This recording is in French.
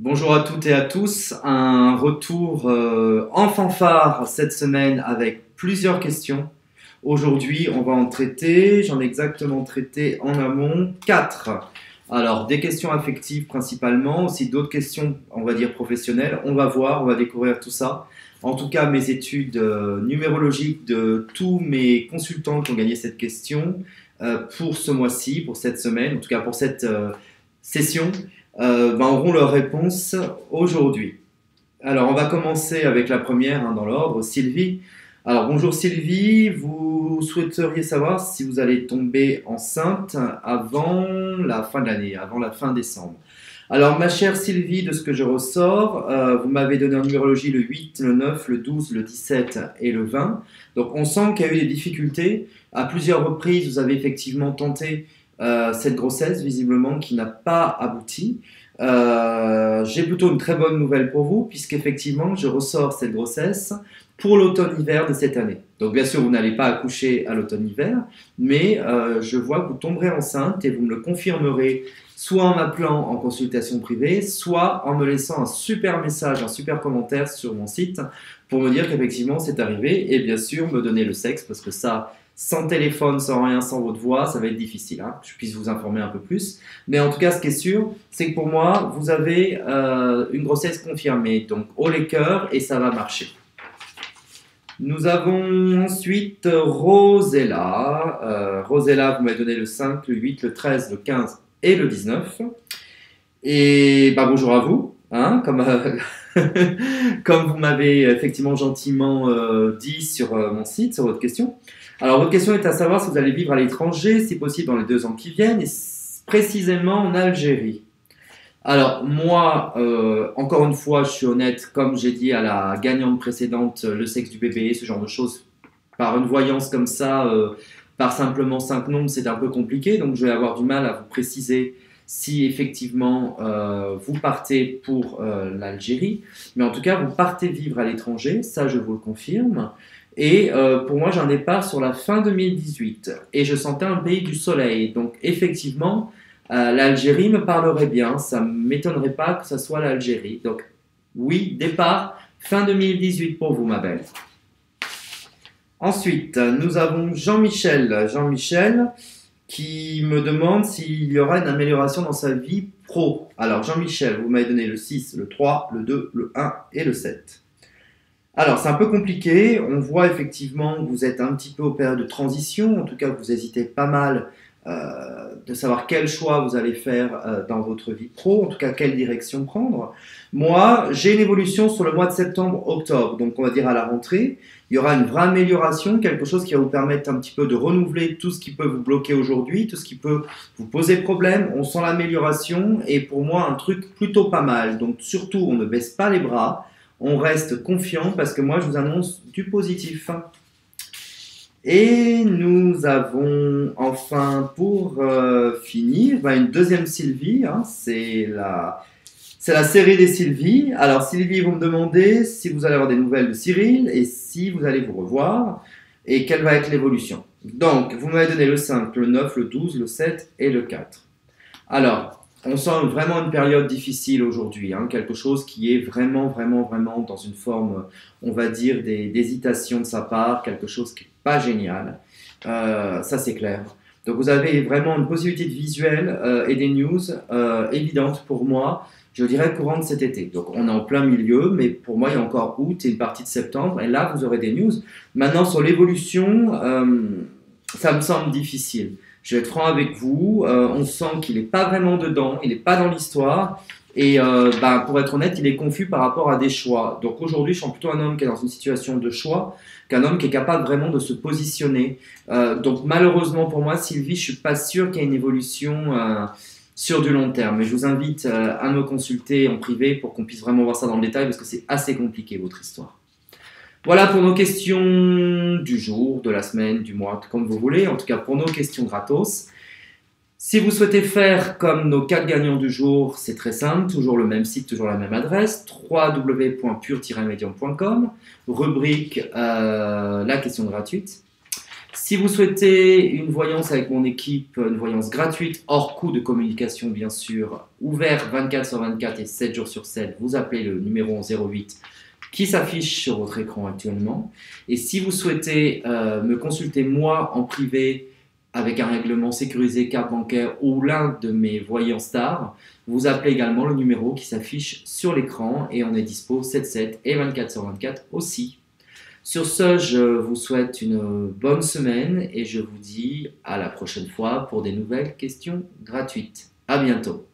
Bonjour à toutes et à tous, un retour en fanfare cette semaine avec plusieurs questions. Aujourd'hui, on va en traiter, j'en ai exactement traité en amont 4. Alors, des questions affectives principalement, aussi d'autres questions, on va dire professionnelles. On va voir, on va découvrir tout ça. En tout cas, mes études numérologiques de tous mes consultants qui ont gagné cette question pour ce mois-ci, pour cette semaine, en tout cas pour cette session, auront leur réponse aujourd'hui. Alors, on va commencer avec la première dans l'ordre, Sylvie. Alors, bonjour Sylvie, vous souhaiteriez savoir si vous allez tomber enceinte avant la fin de l'année, avant la fin décembre. Alors, ma chère Sylvie, de ce que je ressors, vous m'avez donné en numérologie le 8, le 9, le 12, le 17 et le 20. Donc, on sent qu'il y a eu des difficultés. À plusieurs reprises, vous avez effectivement tenté cette grossesse, visiblement, qui n'a pas abouti. J'ai plutôt une très bonne nouvelle pour vous, puisqu'effectivement, je ressors cette grossesse pour l'automne-hiver de cette année. Donc, bien sûr, vous n'allez pas accoucher à l'automne-hiver, mais je vois que vous tomberez enceinte et vous me le confirmerez soit en m'appelant en consultation privée, soit en me laissant un super message, un super commentaire sur mon site pour me dire qu'effectivement c'est arrivé et bien sûr me donner le sexe parce que ça, sans téléphone, sans rien, sans votre voix, ça va être difficile, hein, que je puisse vous informer un peu plus. Mais en tout cas, ce qui est sûr, c'est que pour moi, vous avez une grossesse confirmée, donc haut les cœurs et ça va marcher. Nous avons ensuite Rosella. Rosella, vous m'avez donné le 5, le 8, le 13, le 15 et le 19. Et bonjour à vous, hein, comme vous m'avez effectivement gentiment dit sur mon site, sur votre question. Alors, votre question est à savoir si vous allez vivre à l'étranger, si possible dans les 2 ans qui viennent, et précisément en Algérie. Alors, moi, encore une fois, je suis honnête, comme j'ai dit à la gagnante précédente, le sexe du bébé, ce genre de choses, par une voyance comme ça, par simplement 5 nombres, c'est un peu compliqué, donc je vais avoir du mal à vous préciser si effectivement vous partez pour l'Algérie, mais en tout cas, vous partez vivre à l'étranger, ça je vous le confirme. Et pour moi, j'en ai part sur la fin 2018. Et je sentais un pays du soleil. Donc, effectivement, l'Algérie me parlerait bien. Ça ne m'étonnerait pas que ce soit l'Algérie. Donc, oui, départ fin 2018 pour vous, ma belle. Ensuite, nous avons Jean-Michel. Jean-Michel qui me demande s'il y aura une amélioration dans sa vie pro. Alors, Jean-Michel, vous m'avez donné le 6, le 3, le 2, le 1 et le 7. Alors, c'est un peu compliqué. On voit effectivement que vous êtes un petit peu au période de transition. En tout cas, vous hésitez pas mal de savoir quel choix vous allez faire dans votre vie pro. En tout cas, quelle direction prendre. Moi, j'ai une évolution sur le mois de septembre-octobre. Donc, on va dire à la rentrée. Il y aura une vraie amélioration, quelque chose qui va vous permettre un petit peu de renouveler tout ce qui peut vous bloquer aujourd'hui, tout ce qui peut vous poser problème. On sent l'amélioration et pour moi, un truc plutôt pas mal. Donc, surtout, on ne baisse pas les bras. On reste confiant parce que moi, je vous annonce du positif. Et nous avons enfin, pour finir, une deuxième Sylvie. Hein, c'est la série des Sylvie. Alors, Sylvie, vous me demandez si vous allez avoir des nouvelles de Cyril et si vous allez vous revoir et quelle va être l'évolution. Donc, vous m'avez donné le 5, le 9, le 12, le 7 et le 4. Alors, on sent vraiment une période difficile aujourd'hui, hein, quelque chose qui est vraiment dans une forme, on va dire, d'hésitation de sa part, quelque chose qui n'est pas génial. Ça, c'est clair. Donc, vous avez vraiment une possibilité de visuel et des news évidentes pour moi, je dirais courant de cet été. Donc, on est en plein milieu, mais pour moi, il y a encore août et une partie de septembre, et là, vous aurez des news. Maintenant, sur l'évolution, ça me semble difficile. Je vais être franc avec vous, on sent qu'il n'est pas vraiment dedans, il n'est pas dans l'histoire, et pour être honnête, il est confus par rapport à des choix. Donc aujourd'hui, je sens plutôt un homme qui est dans une situation de choix, qu'un homme qui est capable vraiment de se positionner. Donc malheureusement pour moi, Sylvie, je ne suis pas sûr qu'il y ait une évolution sur du long terme. Mais je vous invite à me consulter en privé pour qu'on puisse vraiment voir ça dans le détail, parce que c'est assez compliqué votre histoire. Voilà pour nos questions du jour, de la semaine, du mois, comme vous voulez. En tout cas, pour nos questions gratos. Si vous souhaitez faire comme nos 4 gagnants du jour, c'est très simple. Toujours le même site, toujours la même adresse. www.pure-medium.com. Rubrique la question gratuite. Si vous souhaitez une voyance avec mon équipe, une voyance gratuite, hors coût de communication bien sûr, ouvert 24 sur 24 et 7 jours sur 7, vous appelez le numéro 08 qui s'affiche sur votre écran actuellement. Et si vous souhaitez me consulter moi en privé avec un règlement sécurisé carte bancaire ou l'un de mes voyants stars, vous appelez également le numéro qui s'affiche sur l'écran et on est dispo 7/7 et 24 sur 24 aussi. Sur ce, je vous souhaite une bonne semaine et je vous dis à la prochaine fois pour des nouvelles questions gratuites. À bientôt.